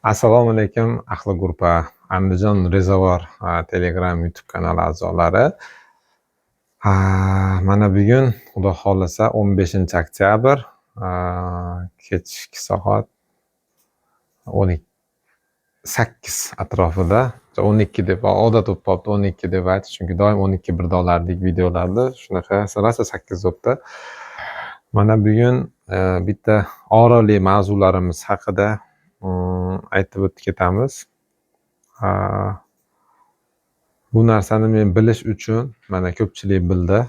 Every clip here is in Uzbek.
Assalomu alaykum ahli guruhi. Andijon Rezavor Telegram YouTube kanali a'zolari. Mana bugun Xudo xolasa 15-oktyabr kechki soat 8 atrofida 12 deb odat bo'lib qolibdi, 12 deb aytish, chunki doim 12 birdolardik videolarda. Shunaqa rosa 8 bo'libdi. Mana bugun bitta orali mavzularimiz haqida aytib o'tib ketamiz. Bu narsani men bilish uchun mana ko'pchilik bildi.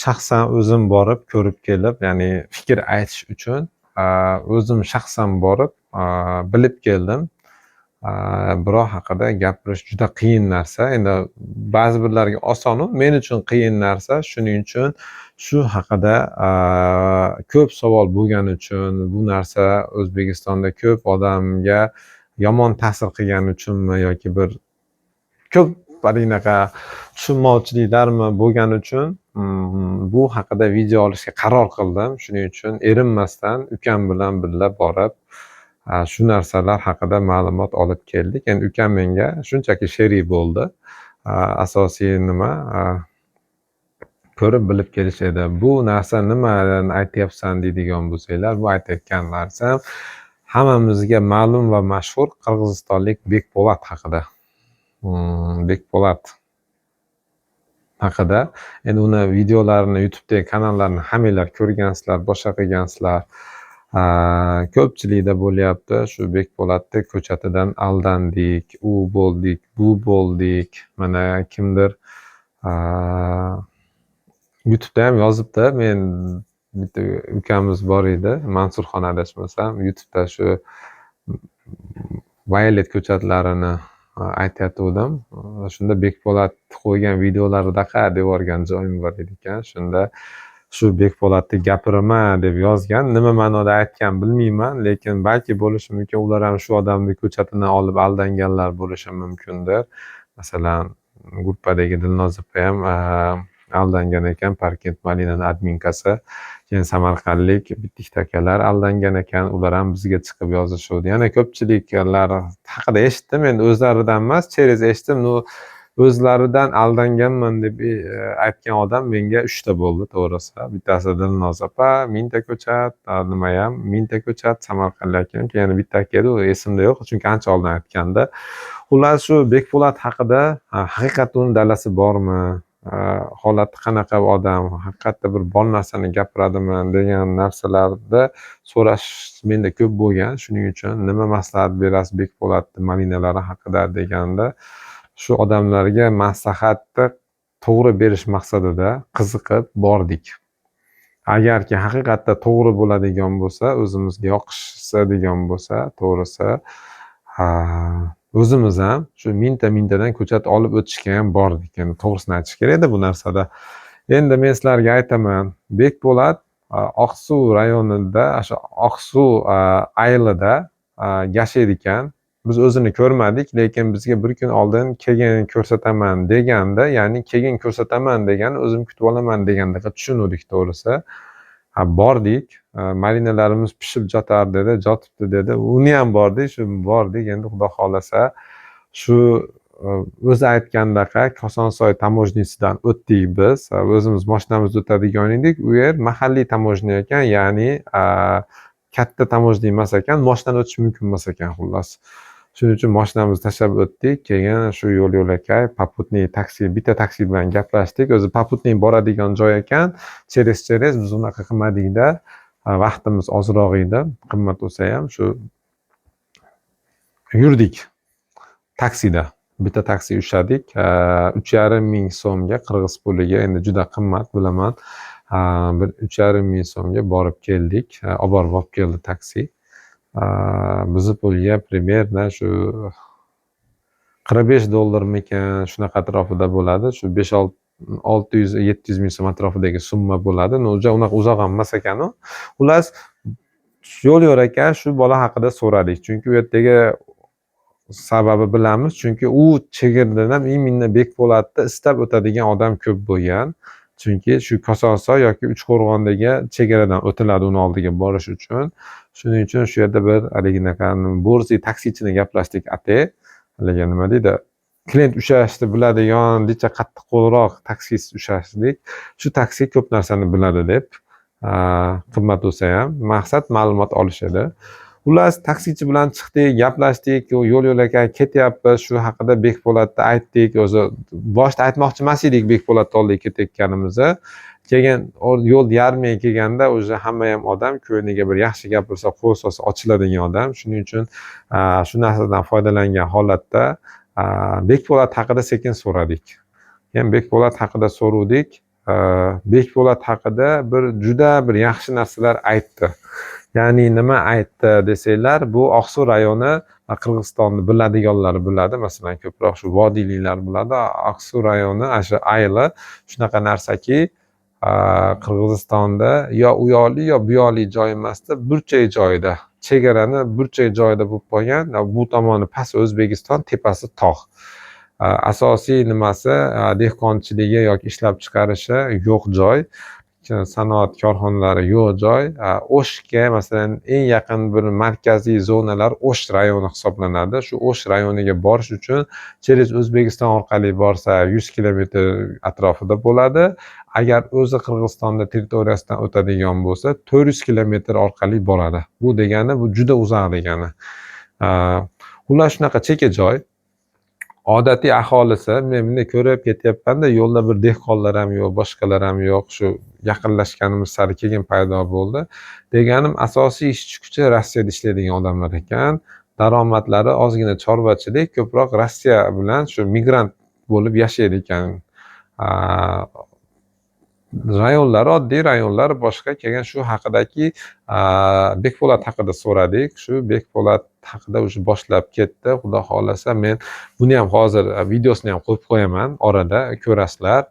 Shaxsan o'zim borib ko'rib kelib, ya'ni fikr aytish uchun o'zim shaxsan borib bilib keldim. Birov haqida gapirish juda qiyin narsa. Endi ba'zi birlarga oson, men uchun qiyin narsa. Shuning uchun shu haqida ko'p savol bo'lgani uchun, bu narsa O'zbekistonda ko'p odamga yomon ta'sir qilgani uchunmi yoki bir ko'p barinaqa tushunmovchiliklarmi bo'lgani uchun bu haqida video olishga qaror qildim. Shuning uchun erinmasdan ukam bilan birga borib shu narsalar haqida ma'lumot olib keldik. Endi ukam menga shunchaki sherik bo'ldi. Asosiy nima ko'rib bilib kelish edi. Bu narsa nimadan aytyapsan deydigan bo'lsanglar, bu aytayotgan narsam hammamizga ma'lum va mashhur qirg'izistonlik Bekpo'lat haqida. Bekpo'lat haqida. Endi uni videolarini, YouTube'dagi kanallarni hammanglar ko'rgansizlar, boshqa qilgansizlar. Ko'pchilikda bo'lyapti, shu Bekpo'latni ko'chatidan aldandik, u bo'ldik, bu bo'ldik. Mana kimdir YouTube'da ham yozibdi. Men bitta ukamiz bor edi, Mansurxon adashmasam, YouTube'da shu Violet ko'chatlarini aytayotgandim. Shunda Bekpo'lat qo'ygan videolaridaqa deb yuborgan joyim bor ekan. Shunda shu Bekpo'latni gapiraman deb yozgan. Nima ma'noda aytgan bilmayman, lekin balki bo'lishi mumkin ular ham shu odamni ko'chatidan olib aldanganlar bo'lishi mumkindir. Masalan, gruppadagi Dilnoz opa ham aldangan ekan, Parkent Malinani adminkasi. Keyin samarqandlik bitta akalar aldangan ekan, ular ham bizga chiqib yozishdi. Yana ko'pchiliklar haqida eshitdim, endi o'zlaridan emas, cheres eshitdim. O'zlaridan aldanganman deb aytgan odam menga 3 ta bo'ldi, to'g'risi. Bittasi Dilnoz opa, mingta ko'chat, nima ham, mingta ko'chat, samarqandlik ekan. Yana bitta aka edi, u esimda yo'q, chunki ancha oldin aytgandi. Xullas, shu Bekpo'lat haqida haqiqatda uni dalasi bormi? Holati qanaqa odam, haqiqatda bir bor narsani gapiradimi degan narsalarda so'rash menda ko'p bo'lgan. Shuning uchun nima maslahat berasiz Bekpo'latni malinalari haqida deganda, shu odamlarga maslahatni to'g'ri berish maqsadida qiziqib bordik. Agarki haqiqatda to'g'ri bo'ladigan bo'lsa, o'zimizga yoqishadigan bo'lsa, to'g'risi o'zimiz ham shu mingtadan ko'chat olib o'tishga ham bordik. Endi to'g'risini aytish kerak-da bu narsada. Endi men sizlarga aytaman, Bekpo'lat Oqsuv rayonida, o'sha Oqsuv aylida yashaydi ekan. Biz o'zini ko'rmadik, lekin bizga bir kun oldin keyin ko'rsataman deganda, ya'ni keyin ko'rsataman degani o'zim kutib olaman degandaqa tushundik, to'g'risi. Bordik, malinalarimiz pishib jotardi dedi, jotibdi dedi. Uni ham bordik, shu bordik. Endi Xudo xolasa shu o'zi aytgandaqa Kosonsoy tamojnisidan o'tdik biz. O'zimiz mashinamizda o'tadigan edik. U yer mahalliy tamojna ekan, ya'ni katta tamojna emas ekan, mashinadan o'tish mumkin emas ekan, xullas. Shuning uchun mashinamizni tashlab o'tdik. Keyin shu yo'l-yo'lakay Poputniy taksi, bitta taksi bilan gaplashdik. O'zi Poputniy boradigan joy ekan. Cheres biz unaqa qilmadik-da. Vaqtimiz ozroq edi, qimmat bo'lsa ham shu yurdik taksida. Bitta taksi ushladik. 3,5 ming so'mga, qirg'iz puliga, endi juda qimmat bilaman. Bir 3,5 ming so'mga borib keldik. Olib borib olib keldi taksi. Bizni pulga примерно shu $45 ekan, shunaqa atrofida bo'ladi. Shu 600-700 ming so'm atrofidagi summa bo'ladi. Unaqa uzoq ham emas ekan u. Xullas, yo'l-yo'lakay shu bola haqida so'radik. Chunki u yerdagi sababi bilamiz, chunki u chegaradan ham imенно Bekpo'latni istab o'tadigan odam ko'p bo'lgan. Chunki shu Kosonsoy yoki Uchqo'rg'ondagi chegaradan o'tiladi uni oldiga borish uchun. Shuning uchun shu yerda bir haliginaqa borzi taksichini gaplashdik atay. Haligi nima deydi? Klient ushlashni biladigan, necha qattiqqo'lroq taksist ushlashdik. Shu taksi ko'p narsani biladi deb, qimmat bo'lsa ham maqsad ma'lumot olish edi. Xullas taksichi bilan chiqdik, gaplashdik, yo'l-yo'lakay ketyapmiz, shu haqida Bekpo'latda aytdik. O'zi boshida aytmoqchi emas edik Bekpo'latda oldiga ketayotganimizni. Keyin yo'l yarmiga kelganda o'zi hamma ham odam ko'yniga bir yaxshi gapirsa, qo'l solsa ochiladigan odam. Shuning uchun shu narsadan foydalangan holatda Bekpo'lat haqida sekin so'radik. Keyin Bekpo'lat haqida so'ruvdik. Bekpo'lat haqida juda bir yaxshi narsalar aytdi. Ya'ni nima aytdi desanglar, bu Oqsuv rayoni Qirg'izistonni biladiganlar biladi. Masalan, ko'proq shu vodiyliklar biladi. Oqsuv rayoni shu ayli shunaqa narsaki, Qirg'izistonda yo u yoqli yo bu yoqli joy emasda, burchak joyida, chegarani burchak joyida bo'lib qolgan. Bu tomoni past O'zbekiston, tepasi tog'. Asosiy nimasi dehqonchiligi yoki ishlab chiqarishi yo'q joy. Sanoat korxonalari yo'q joy. O'shga masalan eng yaqin bir markaziy zonalar O'sh rayoni hisoblanadi. Shu O'sh rayoniga borish uchun через O'zbekiston orqali borsa 100 kilometr atrofida bo'ladi. Agar o'zi Qirg'izistonda territoriyasidan o'tadigan bo'lsa 400 kilometr orqali boradi. Bu degani bu juda uzoq degani. Ular shunaqa chekka joy. Odatiy aholisi men buni ko'rib ketyapmanda, yo'lda bir dehqonlar ham yo'q, boshqalar ham yo'q. Shu yaqinlashganimiz sari keyin paydo bo'ldi. Deganim asosiy ishchi kuchi Rossiyada ishlaydigan odamlar ekan. Daromadlari ozgina chorvachilik, ko'proq Rossiya bilan shu migrant bo'lib yashaydi ekan. Rayonlar oddiy rayonlar boshqa. Keyin shu haqidagi Bekpo'lat haqida so'radik. Shu Bekpo'lat haqida o'sha boshlab ketdi. Xudo xolasa men buni ham hozir videosini ham qo'yib qo'yaman, orada ko'rasizlar.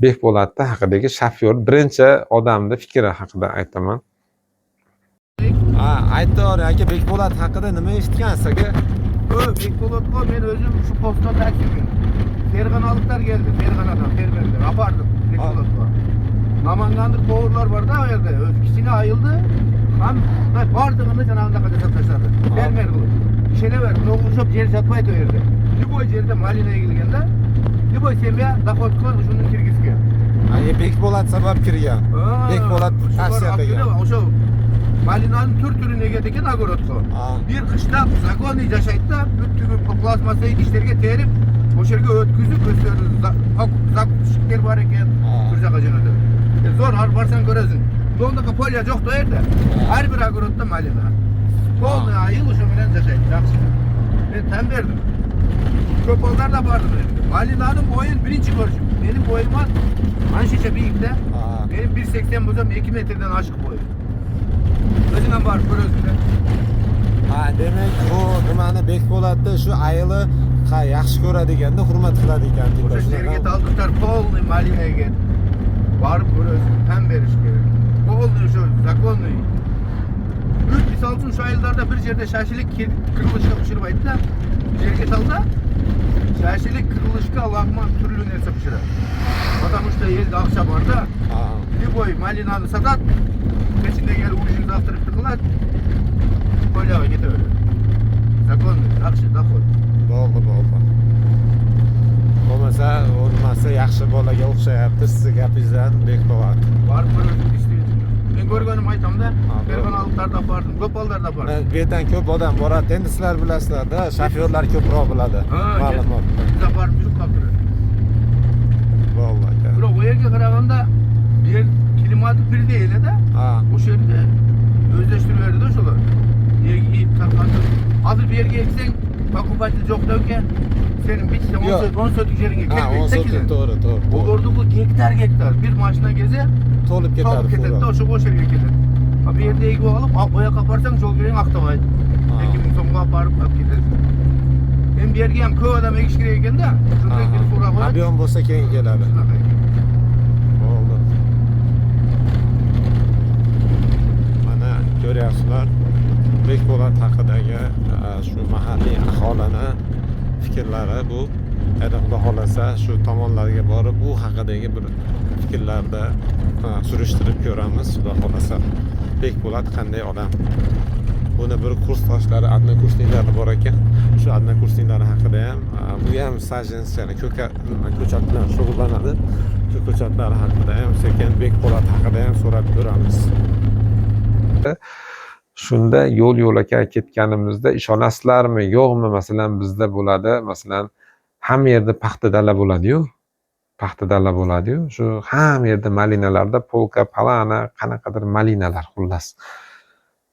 Bekpo'lat haqidagi shofyor birinchi odamni fikri haqida aytaman. Aytdi aka, Bekpo'lat haqida nima eshitgansiz aka? Bekpo'latga men o'zim shu postda taksiyman. Ferg'analiklar geldi, Ferg'anadan, fermerlar apardım Bekpo'latga. Namanganlık boğurlar vardı o yerde. Özkisine ayıldı. Ham bardığını canavında kadar satışladı. Fermer kılıp. İşine verdi. Noğuşup yer satmaydı o yerde. Liboy yerde malineye gelgende. Liboy semya dakotkon şunun kirgizge. Bekpo'lat sabab kirgan. Bekpo'lat taksiya qilgan. O'sha malinanın türüne geldikken agorodga. Bir qishda zakonni yashaydi, bütünü plazmasay ishlarga terib, o'sha yerga o'tkazib, zakupchiliklar bor ekan. Turjaqa jo'natadi. Zo'r har borsan ko'rasan. Dondaqa polya yo'q da yerda. Har bir agorodda malina. Polni ayıl o'sha bilan yashaydi, yaxshi. Men tan berdim. Ko'p hollarda bordim. Malinaning bo'yin birinchi ko'rishim. Mening bo'yim anchacha biykda. Benim 1.80 bo'lsam 2 metrdan oshiq bo'yim. O'zing ham borib ko'rasizlar. Demak, bu nimani Bekpo'latda shu ayoli yaxshi ko'radiganda, hurmat qiladi ekan deb. O'sha yerga taldiklar polniy malinaga. Borib ko'rasiz, tan berish kerak. Polniy shu zakonniy. Misol uchun shu ayollarda bir yerda shashilik qirg'ilishga pishirib aytdi. Bir yerga talda shashilik qirg'ilishga lag'mon turli narsa pishiradi. Потому что elde akça borda. Liboy malinani satat. Keçinde gel uyuşun dağıtırıp tıkılar. Kolyağa getirir. Zakonniy, yaxshi, dohod. Bo'ldi. Bo'lmasa, o'lmasa yaxshi bolaga o'xshayapti sizni gapingizdan Bekpo'lat. Borib ko'rib ishlaydi. Men ko'rganim aytamda, Ferg'analiklarda bordim, ko'p hollarda bordim. Bu yerdan ko'p odam boradi. Endi sizlar bilasizlar-da, shofyorlar ko'proq biladi. Ma'lumot. Bizda borib yurib qoldi. Bo'ldi aka. Biroq u yerga qaraganda bir klimati bir deyiladi. O'sha yerda o'zlashtirib berdi o'shalar. Yeyib tarqatib. Hozir bu yerga eksang, покупатель yo'q ekan. Senin bitta 10 sotik yeringa kelmaydi. 10 sotik, to'g'ri. Bo'ldi bu gektar. Bir mashina geze to'lib ketadi. O'sha yerga keladi. Bu yerda egib olib, o yoqqa borsang yo'l bering aqtavaydi. 2000 so'mga borib olib ketasiz. Men bu yerga ham ko'p odam egish kerak ekanda, shunday kelib so'rab qo'yadi. Avion bo'lsa keyin keladi. Bo'ldi. Mana ko'ryapsizlar, Bekpo'lat haqidagi shu mahalliy aholini fikrlari bu. endi xudo xohlasa shu tomonlarga borib u haqidagi bir fikrlarda surishtirib ko'ramiz. Xudo xohlasa Bekpo'lat qanday odam, buni bir kursdoshlari однокурсниклari bor ekan, shu однокурсниклari haqida ham bu ham sajens, ya'ni ko'chat bilan shug'ullanadi. Shu ko'chatlar haqida ham sekin Bekpo'lat haqida ham so'rab ko'ramiz. Shunda yo'l-yo'lakay ketganimizda ishonasizlarmi yo'qmi, masalan bizda bo'ladi, masalan hamma yerda paxta dala bo'ladi-yu. Paxta dala bo'ladi-yu. Shu hamma yerda malinalarda polka, palana, qanaqadir malinalar xullas.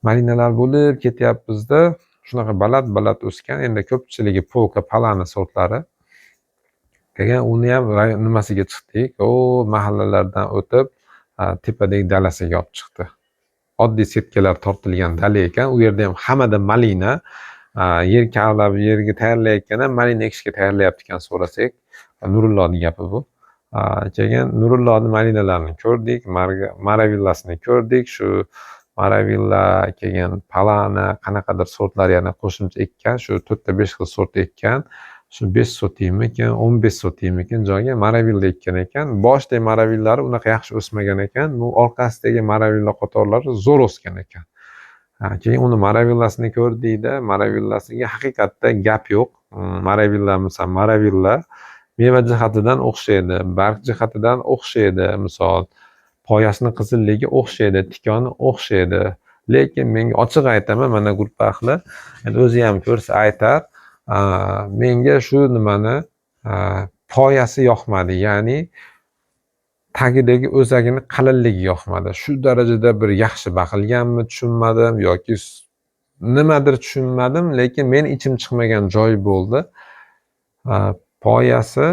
Malinalar bo'lib ketyapmizda, shunaqa baland o'sgan, endi ko'pchiligi polka, palana sortlari. Keyin uni ham nimasiga chiqdik? Mahallalardan o'tib, tepadagi dalasiga olib chiqdi. Oddiy setkalar tortilgan dala ekan, u yerda ham hammada malina, yer kavlab yerga tayyorlayotgan ham malina ekishga tayyorlayapti ekan so'rasak. Nurullohning gapi bu. Keyin Nurullohning malinalarini ko'rdik, Maravillasini ko'rdik, shu Maravilla, keyin palana, qanaqadir sortlar yana qo'shimcha ekkan, shu 4-5 xil sort ekkan. Shu 5 sotiymikin, 15 sotiymikin joyga Maravilla ekkan ekan. Boshidagi Maravillari unaqa yaxshi o'smagan ekan. Bu orqasidagi Maravilla qatorlari zo'r o'sgan ekan. Keyin uni Maravillasini ko'rdikda, Maravillasiga haqiqatda gap yo'q. Maravilla misol Maravilla meva jihatidan o'xshaydi, barg jihatidan o'xshaydi, misol poyasini qizilligi o'xshaydi, tikoni o'xshaydi. Lekin menga ochiq aytaman, mana Gulpaxli o'zi ham ko'rsa aytar, menga shu nimani poyasi yoqmadi, ya'ni tagidagi o'zagini qalinligi yoqmadi. Shu darajada bir yaxshi baqilganmi tushunmadim yoki nimadir tushunmadim, lekin men ichim chiqmagan joy bo'ldi. Poyasi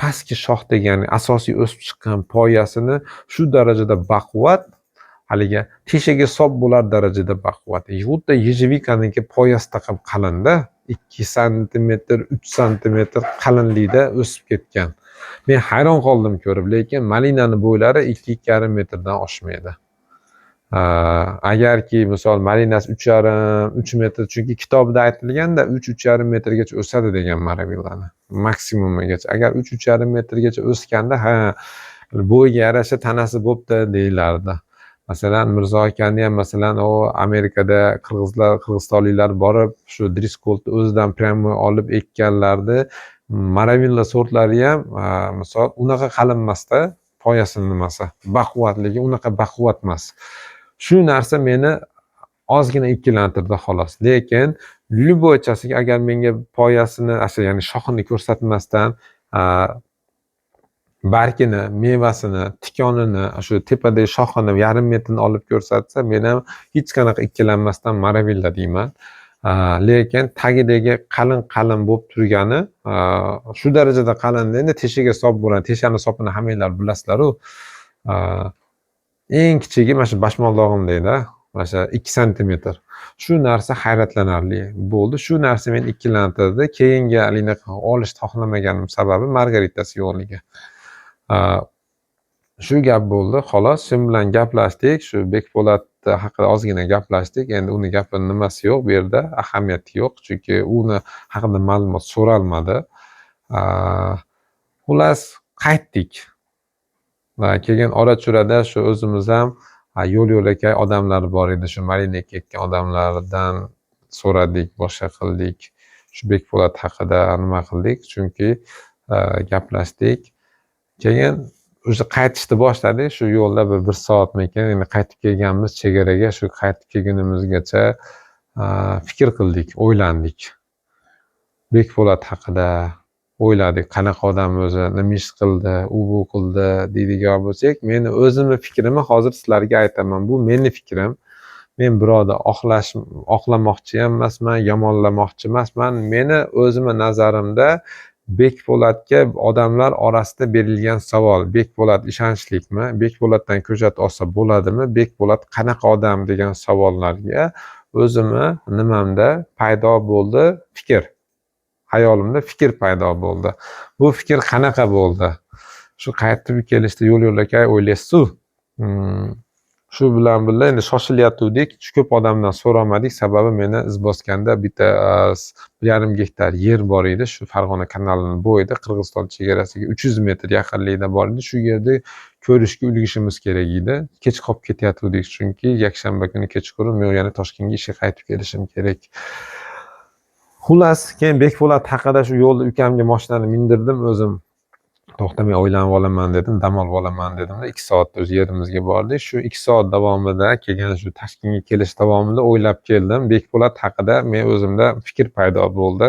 pastki shox degani asosiy o'sib chiqqan poyasini shu darajada baquvvat, haliga teshaga sop bo'lar darajada baquvvat. Xuddi yejivikaniki poyasi taqib qalinda, 2 sm, 3 sm qalinlikda o'sib ketgan. Men hayron qoldim ko'rib, lekin malinani bo'ylari 2-2,5 metrdan oshmaydi. Agarki misol malinasi 3,5-3 metr, chunki kitobda aytilganda 3-3,5 metrgacha o'sadi degan Maravillani. Maksimumigacha. Agar 3-3,5 metrgacha o'sganda, bo'yiga yarasha tanasi bo'pti deyilardi. Masalan, Mirzo akani ham masalan o Amerikada qirg'izistonliklar borib, shu Driskoldni o'zidan pryamoy olib ekkanlardi. Maravilla sortlari ham misol unaqa qalinmasda, poyasini nimasi, baquvvatligi unaqa baquvvat emas. Shu narsa meni ozgina ikkilantirdi xolos. Lekin lyuboychasiga agar menga poyasini, ya'ni shoxini ko'rsatmasdan bargini, mevasini, tikonini, shu tepadagi shoxini yarim metrini olib ko'rsatsa, men ham hech qanaqa ikkilanmasdan Maravilla deyman. Lekin tagidagi qalin bo'lib turgani, shu darajada qalin, endi teshaga sop bo'ladi. Teshani sopini hammanglar bilasizlar-ku. Eng kichigi mana shu bashmoldog'im deydi, mana shu 2 sm. Shu narsa hayratlanarli bo'ldi. Shu narsa meni ikkilantirdi. Keyingi anaqa olishni xohlamaгаnim sababi Margaritasi yo'qligi. Shu gap bo'ldi, xolos. Sen bilan gaplashdik, shu Bekpo'lat haqida ozgina gaplashdik. Endi uni gapini nimasi yo'q, bu yerda ahamiyati yo'q, chunki uni haqida ma'lumot so'ralmadi. Xullas qaytdik. Va keyin ora-churada shu o'zimiz ham yo'l-yo'lakay odamlar bor edi, shu Marinaga ketgan odamlardan so'radik, boshqa qildik. Shu Bekpo'lat haqida nima qildik, chunki gaplashdik. Keyin o'sha qaytishni boshladik, shu yo'lda bir soatmikan, endi qaytib kelganmiz chegaraga, shu qaytib kelgunimizgacha fikr qildik, o'ylandik. Bekpo'lat haqida o'yladik, qanaqa odam o'zi, nima ish qildi, u bu qildi deydigan bo'lsak, meni o'zimning fikrimni hozir sizlarga aytaman. Bu meni fikrim. Men birovni oqlamoqchi ham emasman, yomonlamoqchi emasman. Meni o'zimning nazarimda Bekpo'latga odamlar orasida berilgan savol, Bekpo'lat ishonchlikmi? Bekpo'latdan ko'chat olsa bo'ladimi? Bekpo'lat qanaqa odam degan savollarga o'zimni nimamda paydo bo'ldi fikr. Hayolimda fikr paydo bo'ldi. Bu fikr qanaqa bo'ldi? Shu qaytib kelishda yo'l-yo'lakay o'ylaysiz-ku. Shu bilan birga endi shoshilayotgandik, ko'p odamdan so'ramadik, sababi meni iz bosganda bitta 1,5 gektar yer bor edi, shu Farg'ona kanalining bo'yida, Qirg'iziston chegarasiga 300 metr yaqinlikda bor edi. Shu yerda ko'rishga ulgurishimiz kerak edi. Kech qolib ketayotgandik, chunki yakshanba kuni kechqurun men yana Toshkentga ishga qaytib kelishim kerak. Xullas, keyin Bekpo'lat haqida shu yo'lda ukamga mashinani mindirdim, o'zim to'xtamay o'ylanib olaman dedim, dam olib olaman dedim-da 2 soat o'z yerimizga bordik. Shu 2 soat davomida kelgan shu Toshkentga kelish davomida o'ylab keldim. Bekpo'lat haqida men o'zimda fikr paydo bo'ldi.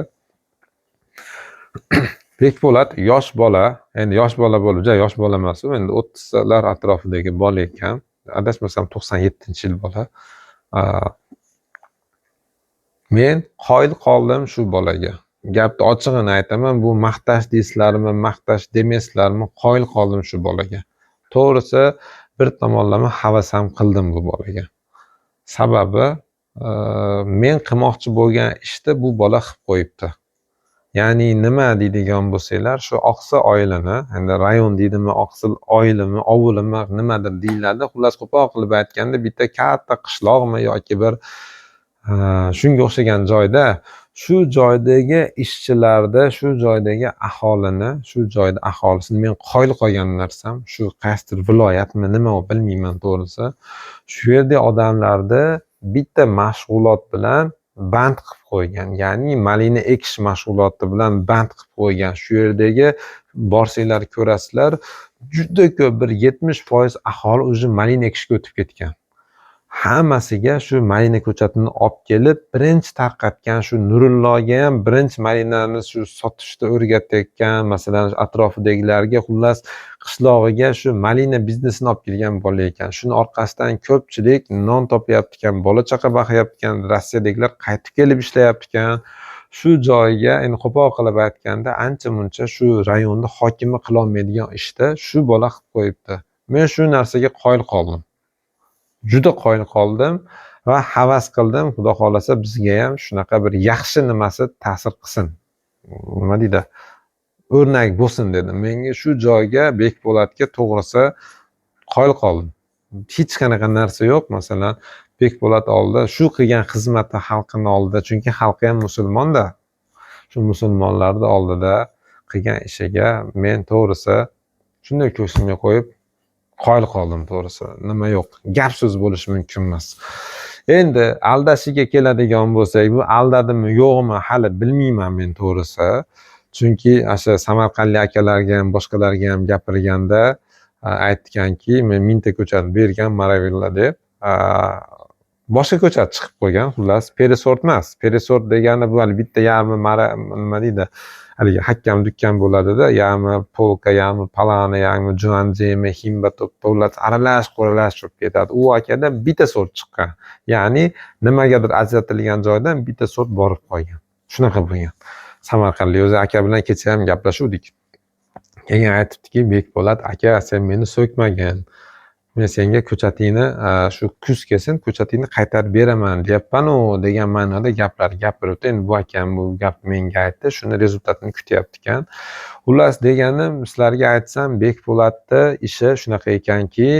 Bekpo'lat yosh bola, endi yosh bola bo'lib, yosh bola emas u, endi 30lar atrofidagi bola ekan. Adashmasam 97-yil bola. Men qoyil qoldim shu bolaga. Gapni ochig'ini aytaman, bu maqtash deysizlarmi, maqtash demaysizlarmi, qoyil qoldim shu bolaga. To'g'risi, bir tomonlama havas ham qildim bu bolaga. Sababi, men qilmoqchi bo'lgan ishni bu bola qilib qo'yibdi. Ya'ni nima deydigan bo'lsanglar, shu Oqsil oilini, endi rayon deydimi, Oqsil oilimi, ovulimi, nimadir deyiladi. Xullas qo'pol qilib aytganda, bitta katta qishloqmi yoki bir shunga o'xshagan joyda, shu joydagi ishchilarda, shu joydagi aholini, shu joyda aholisini men qoyil qolgan narsam, shu qaysidir viloyatmi, nima u bilmayman to'g'risi. Shu yerda odamlarni bitta mashg'ulot bilan band qilib qo'ygan. Ya'ni malina ekish mashg'uloti bilan band qilib qo'ygan. Shu yerdagi borsanglar ko'rasizlar, juda ko'p, bir 70% aholi o'zi malina ekishga o'tib ketgan. Hammasiga shu malina ko'chatini olib kelib, birinchi tarqatgan shu Nurulloga ham birinchi malinani shu sotishda o'rgatayotgan, masalan, atrofidagilarga, xullas qishlog'iga shu malina biznesini olib kelgan bola ekan. Shuni orqasidan ko'pchilik non topyapti ekan, bola chaqa boqyapti ekan, Rossiyadagilar qaytib kelib ishlayapti ekan. Shu joyga, endi qo'pol qilib aytganda, ancha-muncha shu rayonni hokimi qila olmaydigan ishda shu bola qilib qo'yibdi. Men shu narsaga qoyil qoldim. Juda qoyil qoldim va havas qildim, xudo xolasa bizga ham shunaqa bir yaxshi nimasi ta'sir qilsin. Nima deydi? O'rnak bo'lsin dedim. Menga shu joyga Bekpo'latga to'g'risi qoyil qoldim. Hech qanaqa narsa yo'q, masalan, Bekpo'lat oldida shu qilgan xizmati xalqini oldida, chunki xalqi ham musulmonda. Shu musulmonlarning oldida qilgan ishiga men to'g'risi shunday ko'zimga qo'yib qoyil qoldim to'g'risi. Nima yo'q. Gap so'z bo'lishi mumkin emas. Endi aldashiga keladigan bo'lsak, bu aldadimi, yo'qmi hali bilmayman men to'g'risi. Chunki o'sha Samarqandlik akalarga ham, boshqalarga ham gapirganda aytganki, men 1000 ta ko'chat bergan Maravillar deb. Boshqa ko'chat chiqib qo'ygan, xullas, peresort emas. Peresort degani bu bitta yarmi nima deydi? Haligi hakkam-dukkan bo'ladi-da, yarmi polka, yarmi palana, yarmi juanjemi, himba to'plar aralash-qo'ralash bo'lib ketadi. U akada bitta sort chiqqan. Ya'ni nimagadir ajratilgan joydan bitta sort borib qolgan. Shunaqa bo'lgan. Samarqandlik o'zi aka bilan kecha ham gaplashuvdik. Keyin aytibdiki, Bekpo'lat aka, sen meni so'kmagin. Men senga ko'chatingni shu kuz kelsin, ko'chatingni qaytarib beraman deyapman-u degan ma'noda gaplar gapiribdi. Endi bu akam bu gapni menga aytdi, shuni rezultatini kutyapti ekan. Xullas deganim, sizlarga aytsam, Bekpo'latni ishi shunaqa ekanki,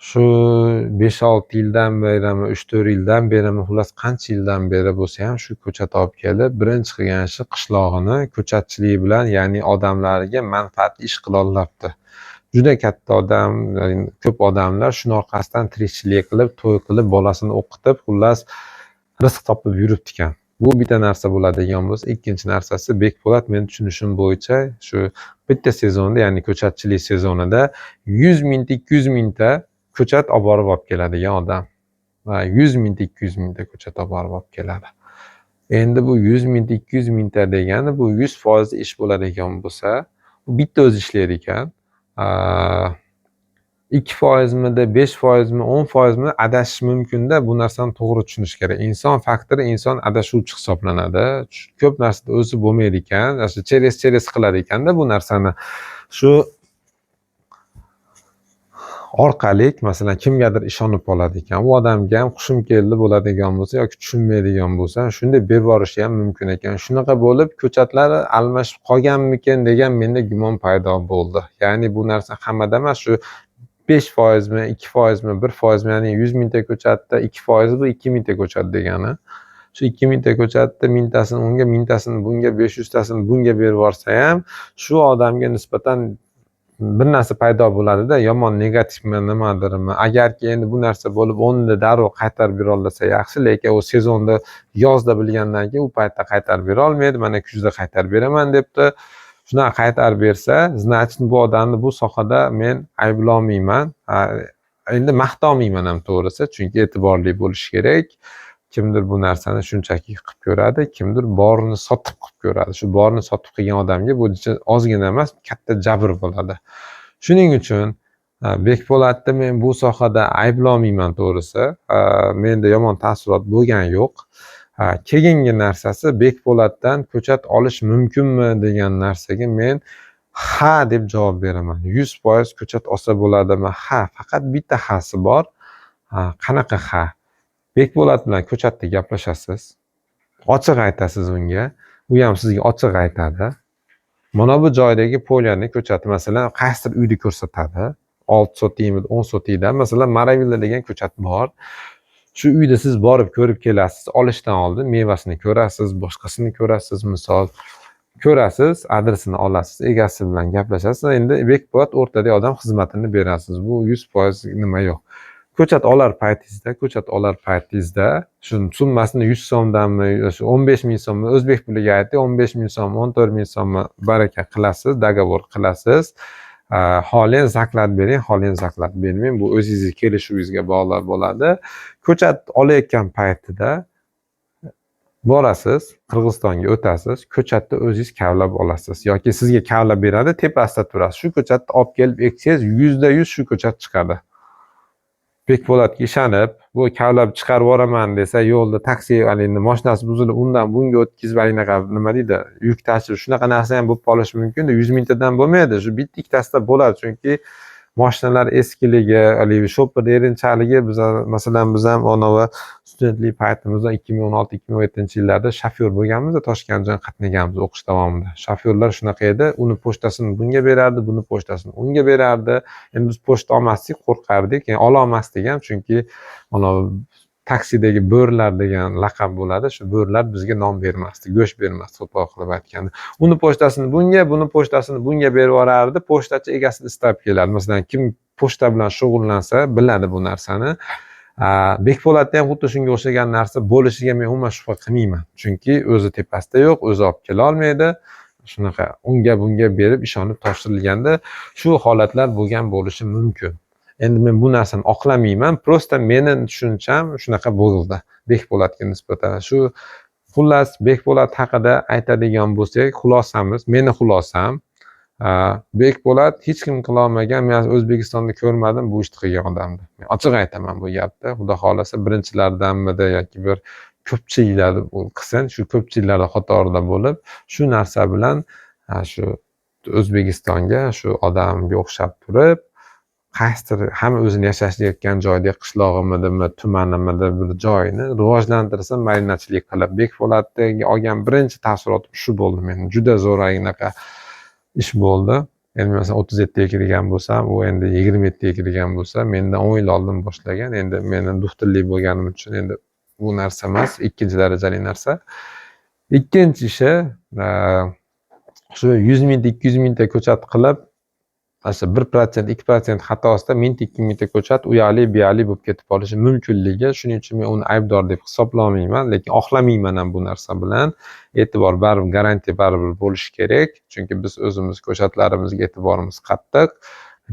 shu 5-6 yildan berimi, 3-4 yildan berimi, xullas qancha yildan beri bo'lsa ham shu ko'chat olib kelib, birinchi qilgan ishi qishlog'ini ko'chatchilik bilan, ya'ni odamlarga manfaatli ish qila olibdi. Juda katta odam, ko'p odamlar shuni orqasidan tirikchilik qilib, to'y qilib, bolasini o'qitib, xullas rizq topib yuribdi ekan. Bu bitta narsa bo'ladigan bo'lsa, ikkinchi narsasi, Bekpo'lat men tushunishim bo'yicha shu bitta sezonda, ya'ni ko'chatchilik sezonida 100 mingta, 200 mingta ko'chat olib borib olib keladigan odam. Va 100 mingta, 200 mingta ko'chat olib borib olib keladi. Endi bu 100 mingta, 200 mingta degani bu 100% ish bo'ladigan bo'lsa, bu bitta o'zi ishlaydi ekan. 2%mida, 5%mi, 10%mi adashish mumkin-da, bu narsani to'g'ri tushunish kerak. Inson faktori, inson adashuvchi hisoblanadi. Ko'p narsada o'zi bo'lmaydi ekan, o'sha cheres qiladi ekanda bu narsani. Shu orqali masalan kimgadir ishonib qoladi ekan. U odamga ham xushim keldi bo'ladigan bo'lsa yoki tushunmaydigan bo'lsa, shunday berib yuborishi ham mumkin ekan. Shunaqa bo'lib ko'chatlar almashib qolganmikin degan menda gumon paydo bo'ldi. Ya'ni bu narsa hammada emas, shu 5%mi, 2%mi, 1%mi, ya'ni 100 mingta ko'chatda 2% bu 2 mingta ko'chat degani. Shu 2 mingta ko'chatda mingtasini unga, mingtasini bunga, 500tasini bunga berib yuborsa ham, shu odamga nisbatan bir narsa paydo bo'ladida, yomon negativmi nimadirmi. Agarki endi bu narsa bo'lib 10 ni darrov qaytarib bera olsa yaxshi, lekin u sezonda yozda bilgandan keyin u paytda qaytarib bera olmaydi. Mana kuzda qaytarib beraman debdi. Shunaqa qaytarib bersa, значит bu odamni bu sohada men ayblolmayman. Endi maqtolmayman ham to'g'risi, chunki e'tiborli bo'lish kerak. Kimdir bu narsani shunchaki qilib ko'radi, kimdir borini sotib qilib ko'radi. Shu borini sotib qilgan odamga bu ozgina emas, katta jabr bo'ladi. Shuning uchun Bekpo'latni men bu sohada ayblolmayman to'g'risi. Menda yomon taassurot bo'lgan yo'q. Keyingi narsasi, Bekpo'latdan ko'chat olish mumkinmi degan narsaga men ha deb javob beraman. 100% ko'chat olsa bo'ladimi? Ha, faqat bitta hasi bor. Qanaqa ha? Bekpo'lat bilan ko'chatda gaplashasiz. Ochiq aytasiz unga. U ham sizga ochiq aytadi. Mana bu joydagi polyaning ko'chati, masalan, qaysidir uyni ko'rsatadi. 6 sotikmi, 10 sotikda, masalan, Maravilla degan ko'chat bor. Shu uyda siz borib ko'rib kelasiz. Olishdan oldin mevasini ko'rasiz, boshqasini ko'rasiz, misol ko'rasiz, adresini olasiz, egasi bilan gaplashasiz. Endi Bekpo'lat o'rtadagi odam xizmatini berasiz. Bu 100% nima yo'q. Ko'chat olar paytingizda shu summasini 100 so'mdanmi, 15 ming so'mmi, o'zbek puliga ayting, 15 ming so'm, 14 ming so'mmi baraka qilasiz, dogovor qilasiz. Xohlang zaklad bering, xohlang zaklad bermang. Bu o'zingizning kelishuvingizga bog'liq bo'ladi. Ko'chat olayotgan paytida borasiz, Qirg'izistonga o'tasiz, ko'chatni o'zingiz kavlab olasiz yoki sizga kavlab beradi, tepasida turasiz. Shu ko'chatni olib kelib eksangiz, 100% shu ko'chat chiqadi. Bekpo'latga ishonib, bu kavlab chiqarib yuboraman desa, yo'lda taksi alini mashinasi buzilib, undan bunga o'tkazib alinaqa nima deydi, yuk tashib, shunaqa narsa ham bo'lib qolishi mumkin. 100 mingtadan bo'lmaydi, shu bitta ikkitasida bo'ladi, chunki mashinalar eskiligi, haligi shopper erinchiligi, biz masalan biz ham onavi studentlik paytimizda 2016-2017-yillarda shofyor bo'lganmiz, Toshkentdan qatnaganmiz o'qish davomida. Shofyorlar shunaqa edi, uni pochtasini bunga berardi, buni pochtasini unga berardi. Endi biz pochta olmasdik, qo'rqardik, ya'ni ola olmasdik ham, chunki mana taksidagi bo'rlar degan laqab bo'ladi. Shu bo'rlar bizga non bermasdi, go'sht bermasdi, to'pol qilib aytganda. Uni pochtasini bunga, buni pochtasini bunga berib yuborardi. Pochtachi egasini istab keladi. Masalan, kim pochta bilan shug'ullansa, biladi bu narsani. Bekpo'latda ham xuddi shunga o'xshagan narsa bo'lishiga men umuman shubha qilmayman. Chunki o'zi tepasida yo'q, o'zi olib kela olmaydi. Shunaqa unga bunga berib ishonib topshirilganda shu holatlar bo'lgan bo'lishi mumkin. Endi men bu narsani oqlamayman, prosta meni tushuncham shunaqa bo'ldi Bekpo'latga nisbatan. Shu xullas Bekpo'lat haqida aytadigan bo'lsak, xulosamiz, meni xulosam, Bekpo'lat hech kim qila olmagan, men O'zbekistonda ko'rmadim bu ishni qilgan odamni. Men ochiq aytaman bu gapni. Xudo xolasa birinchilardanmidi yoki bir ko'pchiliklar qilsin, shu ko'pchiliklar qatorida bo'lib, shu narsa bilan shu O'zbekistonga shu odamga o'xshab turib, qaysidir hamma o'zini yashashayotgan joydagi qishlog'imidimi, tumanimida bir joyni rivojlantirsin, marinachilik qilib. Bekpo'latdagi olgan birinchi taassurotim shu bo'ldi mening. Juda zo'r anaqa ish bo'ldi. Endi masalan 37 ga kirgan bo'lsam, u endi 27 ga kirgan bo'lsa, mendan 10 yil oldin boshlagan. Endi meni doktorlik bo'lganim uchun endi bu narsa emas, ikkinchi darajali narsa. Ikkinchi ishi shu 100 mingta, 200 mingta ko'chat qilib, asli 1%, 2% xatosida 1000-2000 mingta ko'chat uyali, buyali bo'lib ketib qolishi mumkinligi. Shuning uchun men uni aybdor deb hisoblamayman, lekin oqlamayman ham bu narsa bilan. E'tibor baribir, garantiya baribir bo'lishi kerak, chunki biz o'zimiz ko'chatlarimizga e'tiborimiz qattiq.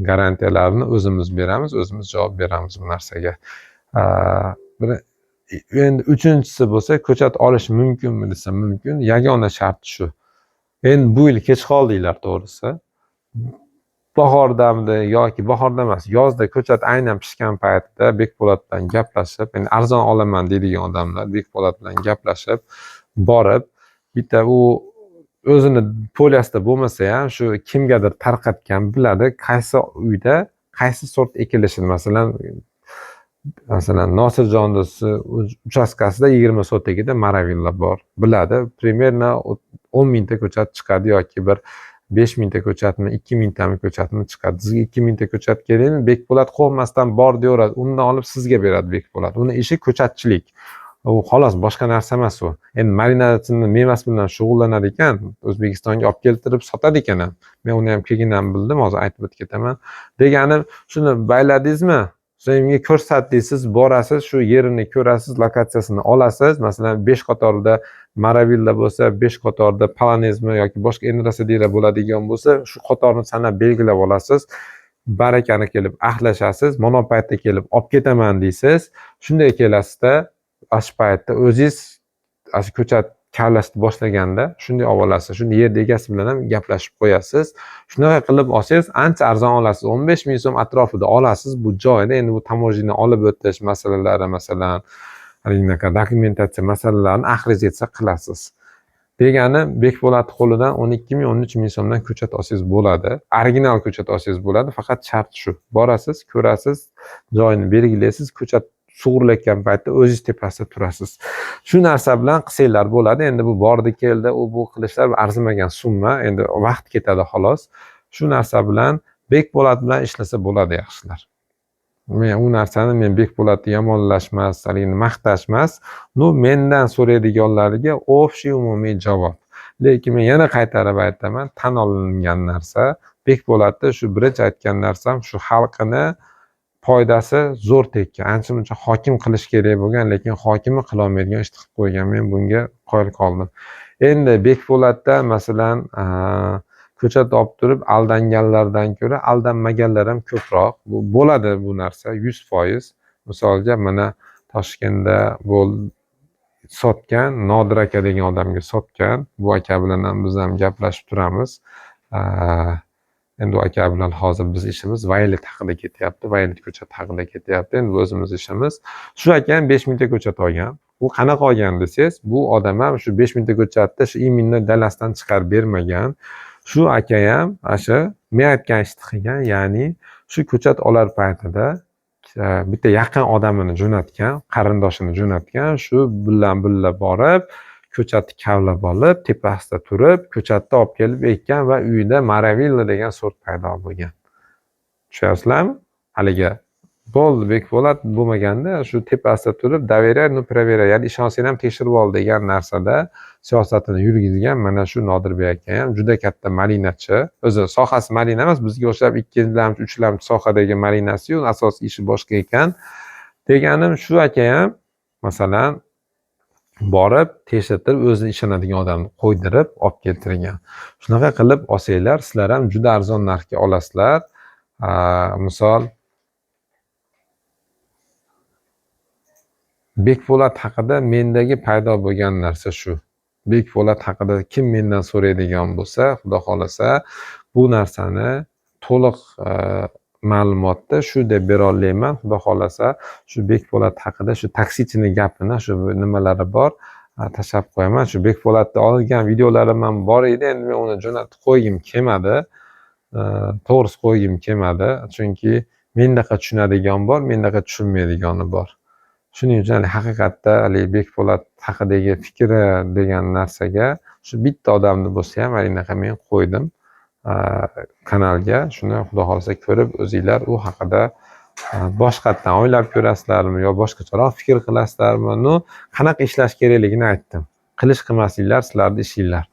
Garantiyalarni o'zimiz beramiz, o'zimiz javob beramiz bu narsaga. Endi uchinchisi bo'lsa, ko'chat olish mumkinmi desa mumkin. Yagona shart shu. Endi bu yil kech qoldinglar to'g'risi. Bahordamda yoki bahorda emas, yozda ko'chat aynan pishgan paytida Bekpo'lat bilan gaplashib, endi arzon olaman deydigan odamlar Bekpo'lat bilan gaplashib, borib, bitta u o'zini polyasida bo'lmasa ham shu kimgadir tarqatgan biladi, qaysi uyda qaysi sort ekilishini, masalan Nosirjonning uchastkasida 20 sotikida Maravilla bor, biladi. Примерно 10 mingta ko'chat chiqadi yoki bir 5 mingta ko'chatmi, 2 mingtami ko'chatmi chiqadi. Sizga 2 mingta ko'chat kerakmi? Bekpo'lat qo'rqmasdan bor deyaveradi. Undan olib sizga beradi Bekpo'lat. Uni ishi ko'chatchilik. U xolos boshqa narsa emas u. Endi marinatsiya mevasi bilan shug'ullanar ekan, O'zbekistonga olib keltirib sotadi ekan ham. Men uni ham keyin bildim, hozir aytib o'tib ketaman. Deganim, shuni bayladingizmi? Menga ko'rsat deysiz, borasiz, shu yerini ko'rasiz, lokatsiyasini olasiz. Masalan, 5 qatorda Maravilla bo'lsa, 5 qatorda Polonezmi yoki boshqa Enrasadira bo'ladigan bo'lsa, shu qatorni sanab belgilab olasiz. Barakani kelib axlashasiz, mana paytda kelib olib ketaman deysiz. Shunday kelasizda, shu paytda o'zingiz ko'chat kavlashni boshlaganda shunday olib olasiz. Shunday yer egasi bilan ham gaplashib qo'yasiz. Shunaqa qilib olsangiz, ancha arzon olasiz. 15 ming so'm atrofida olasiz bu joyda. Endi bu tamojini olib o'tish masalalari, masalan, anaqa dokumentatsiya masalalarini axriz yetsa qilasiz. Degani Bekpo'lat qo'lidan 12 ming, 13 ming so'mdan ko'chat olsangiz bo'ladi. Original ko'chat olsangiz bo'ladi. Faqat shart shu. Borasiz, ko'rasiz, joyini belgilaysiz, ko'chat sug'urilayotgan paytda o'zingiz tepasida turasiz. Shu narsa bilan qilsanglar bo'ladi. Endi bu bordi keldi, u bu qilishlar arzimagan summa, endi vaqt ketadi xolos. Shu narsa bilan Bekpo'lat bilan ishlasa bo'ladi yaxshilar. Men u narsani men Bekpo'latni yomonlashmas, haligi maqtashmas, mendan so'raydiganlarga общий umumiy javob. Lekin men yana qaytarib aytaman, tan olingan narsa, Bekpo'latda shu birinchi aytgan narsam shu xalqini foydasi zo'r tekkan. Ancha-muncha hokim qilish kerak bo'lgan, lekin hokimi qila olmaydigan ishni qilib qo'ygan. Men bunga qoyil qoldim. Endi Bekpo'latda masalan ko'chat olib turib aldanganlardan ko'ra aldanmaganlar ham ko'proq. Bu bo'ladi bu narsa 100%. Misolga mana Toshkentda sotgan, Nodir aka degan odamga sotgan. Bu aka bilan ham biz ham gaplashib turamiz. Endi u aka bilan hozir biz ishimiz Violet haqida ketyapti. Violet ko'chat haqida ketyapti. Endi o'zimiz ishimiz. Shu aka ham 5 mingta ko'chat olgan. U qanaqa olgan desangiz, bu odam ham shu 5 mingta ko'chatni shu iminni dalasidan chiqarib bermagan. Shu aka ham shu men aytgan ishni qilgan, ya'ni shu ko'chat olar paytida bitta yaqin odamini jo'natgan, qarindoshini jo'natgan, shu bilan birga borib, ko'chatni kavlab olib, tepasida turib, ko'chatni olib kelib ekkan va uyida Maravilla degan sort paydo bo'lgan. Tushunyapsizlarmi? Haligi bo'ldi Bekpo'lat bo'lmaganda shu tepasida turib, доверяй, проверяй, ya'ni ishonsang ham tekshirib ol degan narsada siyosatini yurgizgan mana shu Nodirbek aka ham juda katta malinachi. O'zi sohasi malina emas, bizga o'xshab 2lamchi, 3lamchi sohadagi malinasi-yu, asosiy ishi boshqa ekan. Deganim shu aka ham masalan borib tekshirtirib o'zini ishonadigan odamni qo'ydirib olib keltirgan. Shunaqa qilib olsanglar, sizlar ham juda arzon narxga olasizlar. Misol Bekpo'lat haqida mendagi paydo bo'lgan narsa shu. Bekpo'lat haqida kim mendan so'raydigan bo'lsa, xudo xolasa, bu narsani to'liq ma'lumotni shu deb bera olmayman. Xudo xolasa, shu Bekpo'lat haqida shu taksichini gapini, shu nimalari bor, tashlab qo'yaman. Shu Bekpo'latda olgan videolarim ham bor edi, endi men uni jo'natib qo'ygim kelmadi. To'g'risi qo'ygim kelmadi, chunki mendaqa tushunadigan bor, mendaqa tushunmaydigani bor. Shuning uchun haqiqatda Bekpo'lat haqidagi fikri degan narsaga shu bitta odamni bo'lsa ham anaqa men qo'ydim kanalga. Shuni xudo xolasa ko'rib o'zingizlar u haqida boshqatdan o'ylab ko'rasizlarmi yo boshqacharoq fikr qilasizlarmi? Qanaqa ishlash kerakligini aytdim. Qilish qilmasliklar sizlarning ishinglar.